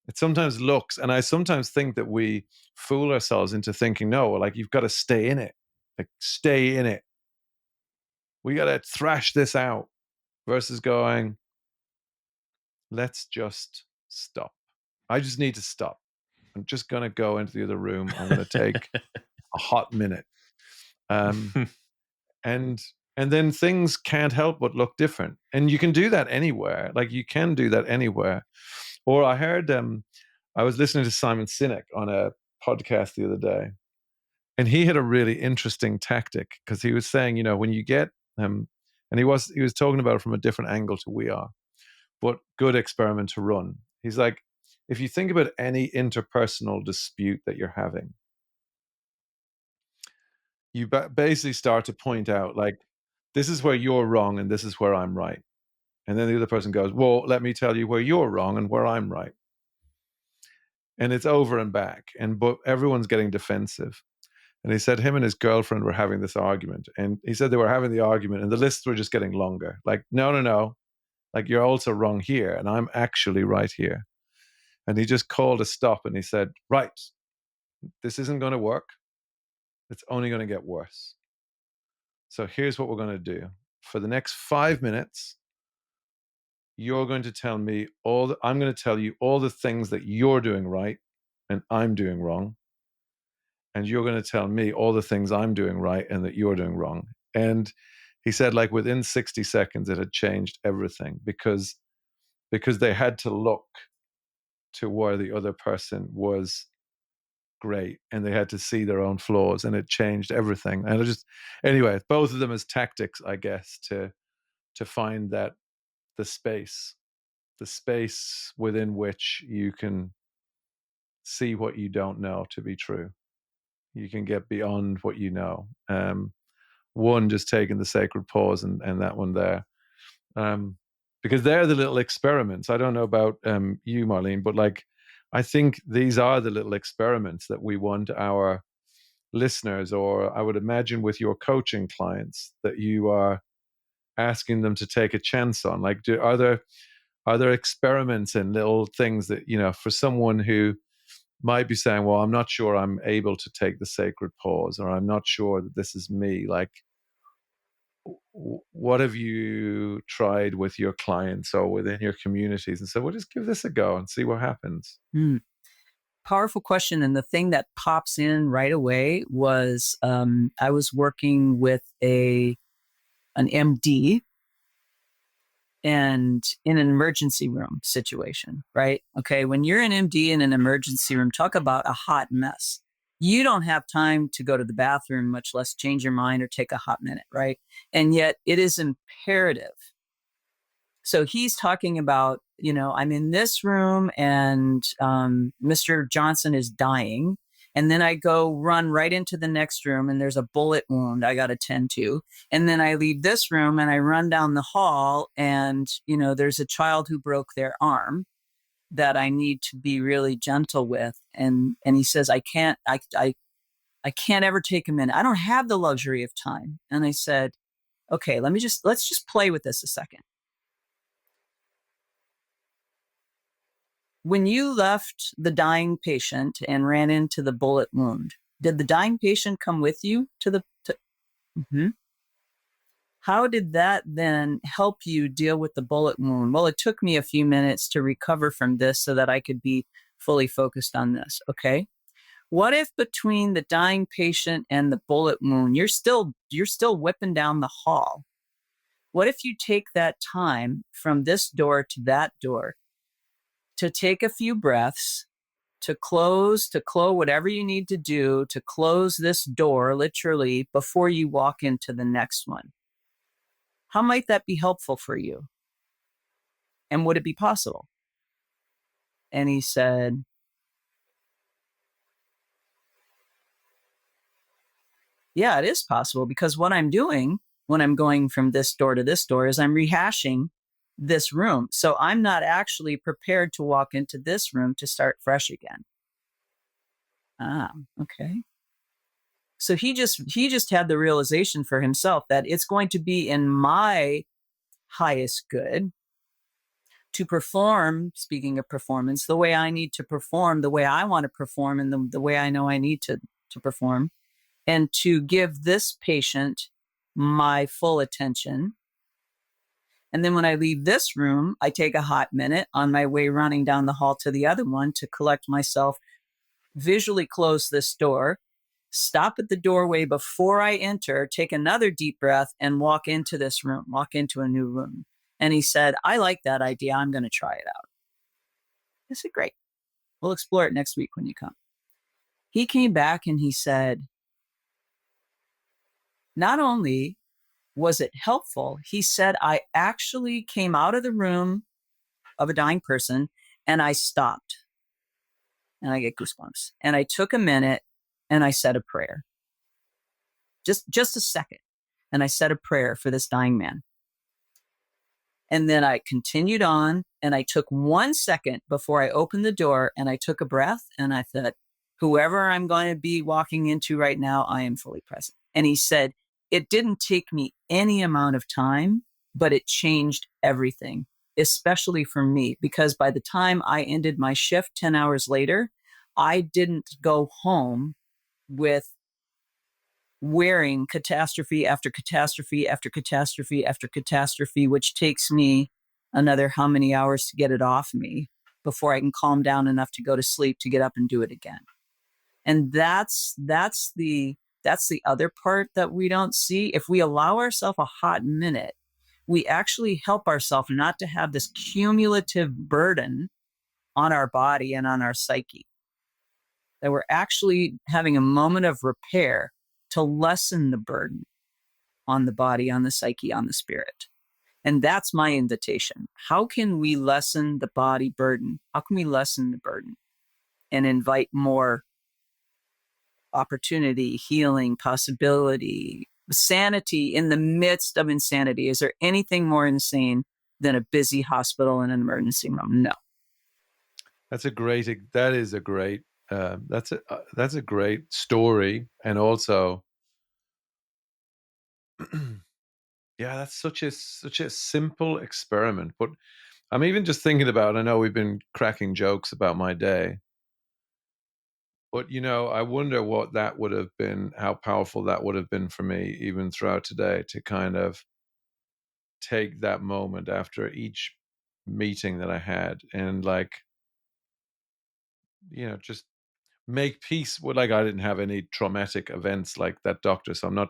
it sometimes looks, and I sometimes think that we fool ourselves into thinking, no, like, you've got to stay in it. Like, stay in it. We got to thrash this out, versus going, let's just stop. I just need to stop. I'm just going to go into the other room. I'm going to take a hot minute. And then things can't help but look different. And you can do that anywhere. Like, you can do that anywhere. Or I heard, I was listening to Simon Sinek on a podcast the other day, and he had a really interesting tactic, because he was saying, when you get, and he was talking about it from a different angle to we are, but good experiment to run. He's like, if you think about any interpersonal dispute that you're having, you basically start to point out, like, this is where you're wrong and this is where I'm right. And then the other person goes, well, let me tell you where you're wrong and where I'm right. And it's over and back. But everyone's getting defensive. And he said him and his girlfriend were having this argument. And he said they were having the argument and the lists were just getting longer. Like, no. Like, you're also wrong here. And I'm actually right here. And he just called a stop and he said, right, this isn't going to work. It's only going to get worse. So here's what we're going to do. For the next 5 minutes, you're going to tell me I'm going to tell you all the things that you're doing right and I'm doing wrong. And you're going to tell me all the things I'm doing right and that you're doing wrong. And he said, like, within 60 seconds, it had changed everything, because they had to look to where the other person was great and they had to see their own flaws, and it changed everything. And anyway, both of them as tactics, I guess, to find that the space within which you can see what you don't know to be true. You can get beyond what you know. One, just taking the sacred pause, and that one there. Because they're the little experiments. I don't know about you, Marlene, but like, I think these are the little experiments that we want our listeners, or I would imagine with your coaching clients, that you are asking them to take a chance on. Like, are there experiments and little things that, for someone who might be saying, well, I'm not sure I'm able to take the sacred pause, or I'm not sure that this is me. Like, what have you tried with your clients or within your communities and said, well, just give this a go and see what happens? Powerful question. And the thing that pops in right away was I was working with an MD, and in an emergency room situation, right? Okay, when you're an MD in an emergency room, talk about a hot mess. You don't have time to go to the bathroom, much less change your mind or take a hot minute, right? And yet it is imperative. So he's talking about, I'm in this room and Mr. Johnson is dying. And then I go run right into the next room and there's a bullet wound I got to tend to. And then I leave this room and I run down the hall and, there's a child who broke their arm that I need to be really gentle with. And he says, I can't ever take a minute. I don't have the luxury of time. And I said, okay, let's just play with this a second. When you left the dying patient and ran into the bullet wound, did the dying patient come with you to the? Mm-hmm. How did that then help you deal with the bullet wound? Well, it took me a few minutes to recover from this so that I could be fully focused on this. Okay. What if between the dying patient and the bullet wound, you're still whipping down the hall? What if you take that time from this door to that door to take a few breaths, to close whatever you need to do to close this door literally before you walk into the next one? How might that be helpful for you? And would it be possible? And he said, yeah, it is possible, because what I'm doing when I'm going from this door to this door is I'm rehashing this room. So I'm not actually prepared to walk into this room to start fresh again. Ah, okay. So he just had the realization for himself that it's going to be in my highest good to perform, speaking of performance, the way I need to perform, the way I want to perform, and the way I know I need to perform, and to give this patient my full attention. And then when I leave this room, I take a hot minute on my way running down the hall to the other one to collect myself, visually close this door, stop at the doorway before I enter, take another deep breath, and walk into this room, walk into a new room. And he said, I like that idea. I'm going to try it out. I said, great. We'll explore it next week when you come. He came back and he said, not only was it helpful, he said, I actually came out of the room of a dying person and I stopped, and I get goosebumps. And I took a minute and I said a prayer. Just a second. And I said a prayer for this dying man. And then I continued on, and I took 1 second before I opened the door, and I took a breath, and I thought, whoever I'm going to be walking into right now, I am fully present. And he said, it didn't take me any amount of time, but it changed everything, especially for me, because by the time I ended my shift 10 hours later, I didn't go home with wearing catastrophe after catastrophe after catastrophe after catastrophe, which takes me another how many hours to get it off me before I can calm down enough to go to sleep to get up and do it again. And that's the other part that we don't see. If we allow ourselves a hot minute, we actually help ourselves not to have this cumulative burden on our body and on our psyche. That we're actually having a moment of repair to lessen the burden on the body, on the psyche, on the spirit. And that's my invitation. How can we lessen the body burden? How can we lessen the burden and invite more opportunity, healing, possibility, sanity in the midst of insanity? Is there anything more insane than a busy hospital and an emergency room? No. That's a great. That is a great. That's a great story, and also, yeah, that's such a simple experiment. But I'm even just thinking about. I know we've been cracking jokes about my day, but I wonder what that would have been, how powerful that would have been for me, even throughout today, to kind of take that moment after each meeting that I had, and like, just make peace with, like, I didn't have any traumatic events like that doctor, so I'm not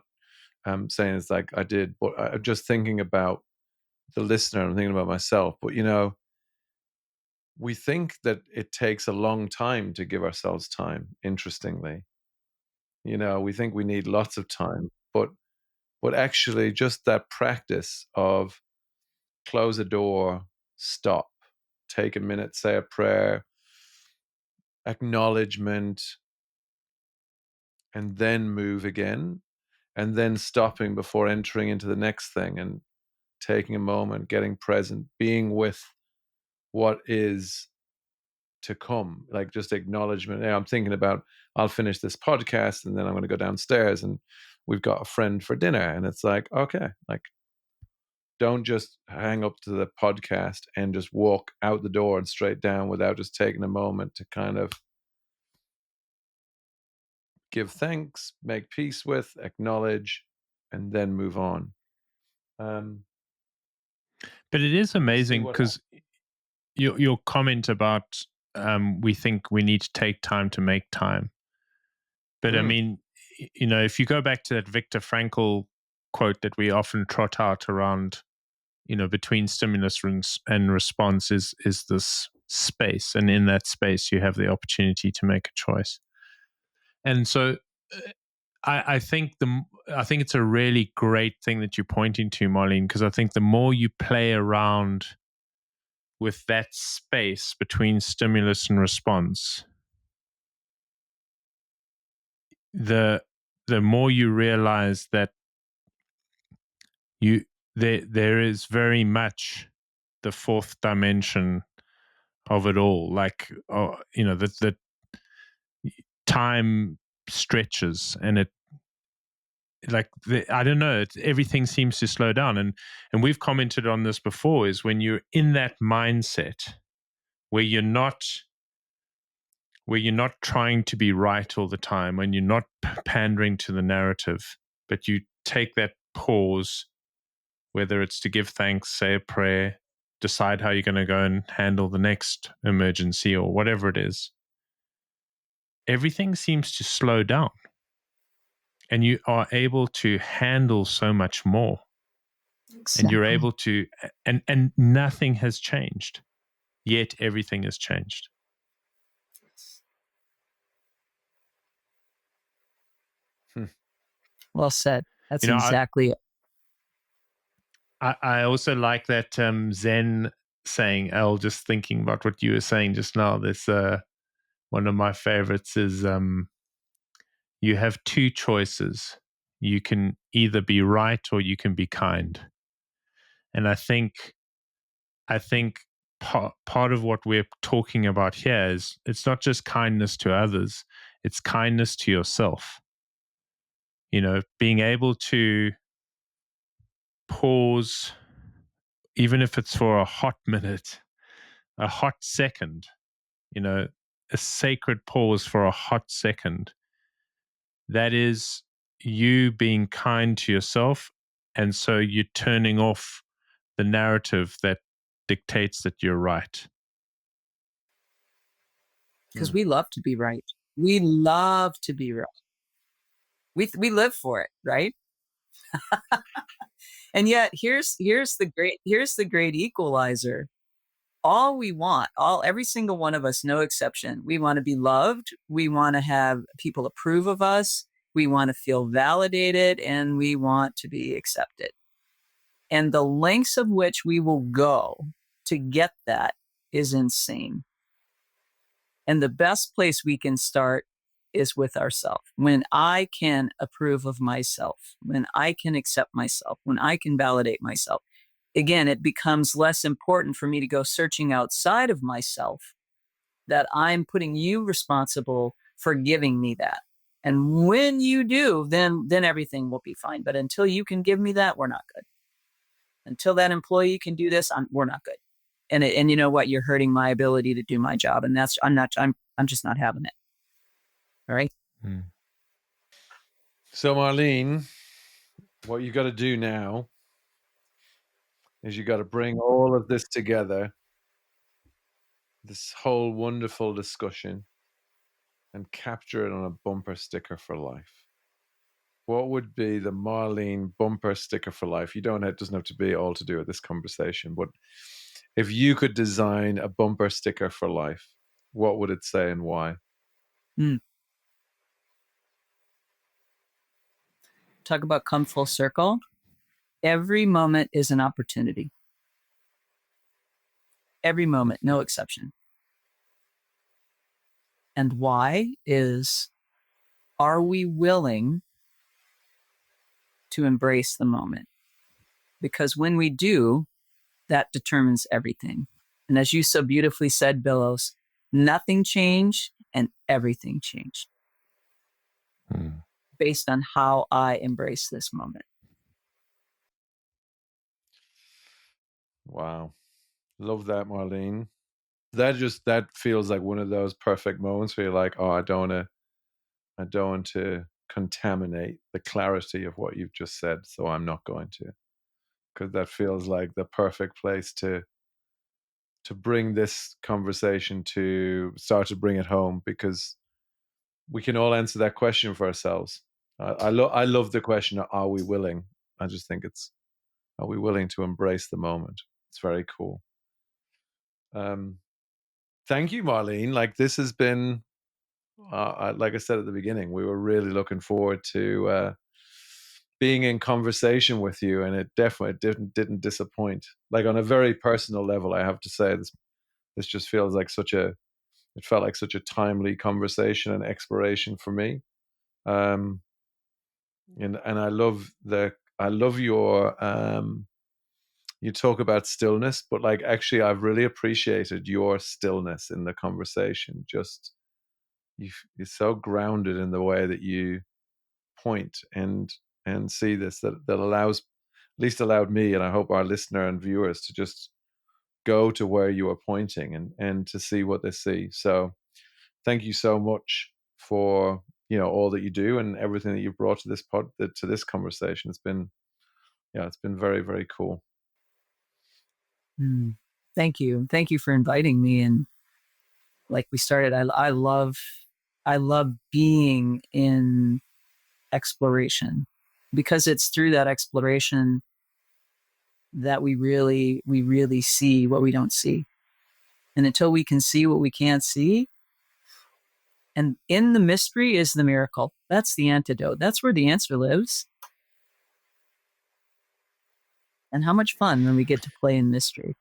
saying it's like I did, but I'm just thinking about the listener. I'm thinking about myself. But we think that it takes a long time to give ourselves time. Interestingly, we think we need lots of time, but actually, just that practice of close a door, stop, take a minute, say a prayer, acknowledgement, and then move again, and then stopping before entering into the next thing, and taking a moment, getting present, being with what is to come, like just acknowledgement. I'm thinking about, I'll finish this podcast and then I'm going to go downstairs and we've got a friend for dinner. And it's like, okay, like, don't just hang up to the podcast and just walk out the door and straight down without just taking a moment to kind of give thanks, make peace with, acknowledge, and then move on. But it is amazing what because your comment about we think we need to take time to make time. But I mean, if you go back to that Viktor Frankl quote that we often trot out around, between stimulus and response is this space, and in that space you have the opportunity to make a choice. And so I think it's a really great thing that you're pointing to, Marlene, because I think the more you play around with that space between stimulus and response, the more you realize that there is very much the fourth dimension of it all, like the time stretches, and it I don't know, everything seems to slow down, and we've commented on this before, is when you're in that mindset where you're not trying to be right all the time, when you're not pandering to the narrative, but you take that pause, whether it's to give thanks, say a prayer, decide how you're going to go and handle the next emergency or whatever it is, everything seems to slow down. And you are able to handle so much more. Exactly. And you're able to, and nothing has changed, yet everything has changed. Well said. That's exactly it. I also like that Zen saying, El, just thinking about what you were saying just now. This one of my favorites is you have two choices. You can either be right or you can be kind. And I think part of what we're talking about here is it's not just kindness to others, it's kindness to yourself. Being able to pause, even if it's for a hot minute, a hot second, a sacred pause for a hot second. That is you being kind to yourself. And so you're turning off the narrative that dictates that you're right. Because we love to be right. We love to be right. We live for it, right? And yet here's the great equalizer. All we want, every single one of us, no exception, we want to be loved. We want to have people approve of us. We want to feel validated, and we want to be accepted. And the lengths of which we will go to get that is insane. And the best place we can start is with ourselves. When I can approve of myself, when I can accept myself, when I can validate myself, again, it becomes less important for me to go searching outside of myself, that I'm putting you responsible for giving me that. And when you do, then everything will be fine. But until you can give me that, we're not good. Until that employee can do this, we're not good. And you know what? You're hurting my ability to do my job. And I'm just not having it. All right. So Marlene, what you got to do now is you got to bring all of this together, this whole wonderful discussion, and capture it on a bumper sticker for life. What would be the Marlene bumper sticker for life? It doesn't have to be all to do with this conversation, but if you could design a bumper sticker for life, what would it say and why? Talk about come full circle. Every moment is an opportunity. Every moment, no exception. And why is, are we willing to embrace the moment? Because when we do, that determines everything. And as you so beautifully said, Billows, nothing changed and everything changed based on how I embrace this moment. Wow. Love that, Marlene. That feels like one of those perfect moments where you're like, oh, I don't want to contaminate the clarity of what you've just said, so I'm not going to. because that feels like the perfect place to bring this conversation, to start to bring it home, because we can all answer that question for ourselves. I love the question, are we willing? I just think it's, are we willing to embrace the moment? It's very cool. Thank you, Marlene. Like, this has been, like I said at the beginning, we were really looking forward to being in conversation with you, and it definitely didn't disappoint. Like, on a very personal level, I have to say, this just feels like it felt like such a timely conversation and exploration for me. And I love your you talk about stillness, but like, actually, I've really appreciated your stillness in the conversation. Just, you're so grounded in the way that you point and see this, that allows, at least allowed me, and I hope our listener and viewers, to just go to where you are pointing and to see what they see. So thank you so much for, all that you do and everything that you've brought to this conversation. It's been, it's been very, very cool. Thank you. Thank you for inviting me. And like we started, I love being in exploration, because it's through that exploration that we really see what we don't see. And until we can see what we can't see, and in the mystery is the miracle. That's the antidote. That's where the answer lives. And how much fun when we get to play in mystery.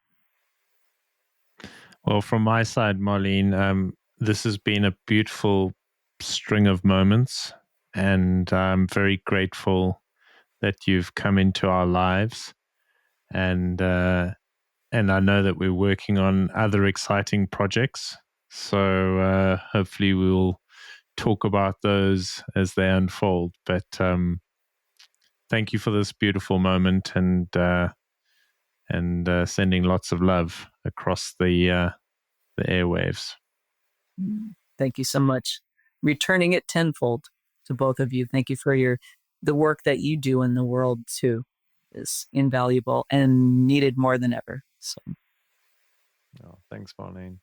Well, from my side, Marlene, this has been a beautiful string of moments, and I'm very grateful that you've come into our lives, and I know that we're working on other exciting projects. So hopefully we'll talk about those as they unfold. But thank you for this beautiful moment, and sending lots of love across the airwaves. Thank you so much. Returning it tenfold to both of you. Thank you for the work that you do in the world too. Is invaluable and needed more than ever. So, Thanks, Marlene.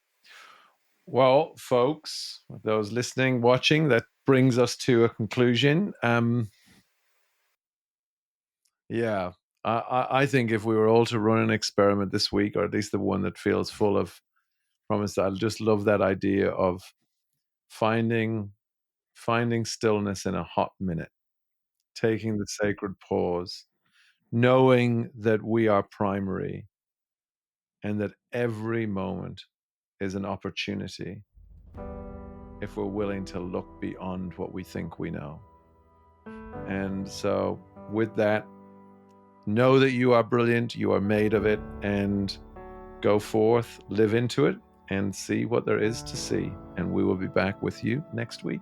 Well, folks, those listening, watching, that brings us to a conclusion. I think if we were all to run an experiment this week, or at least the one that feels full of promise, I just love that idea of finding stillness in a hot minute, taking the sacred pause, knowing that we are primary and that every moment is an opportunity if we're willing to look beyond what we think we know. And so with that, know that you are brilliant, you are made of it, and go forth, live into it, and see what there is to see. And we will be back with you next week.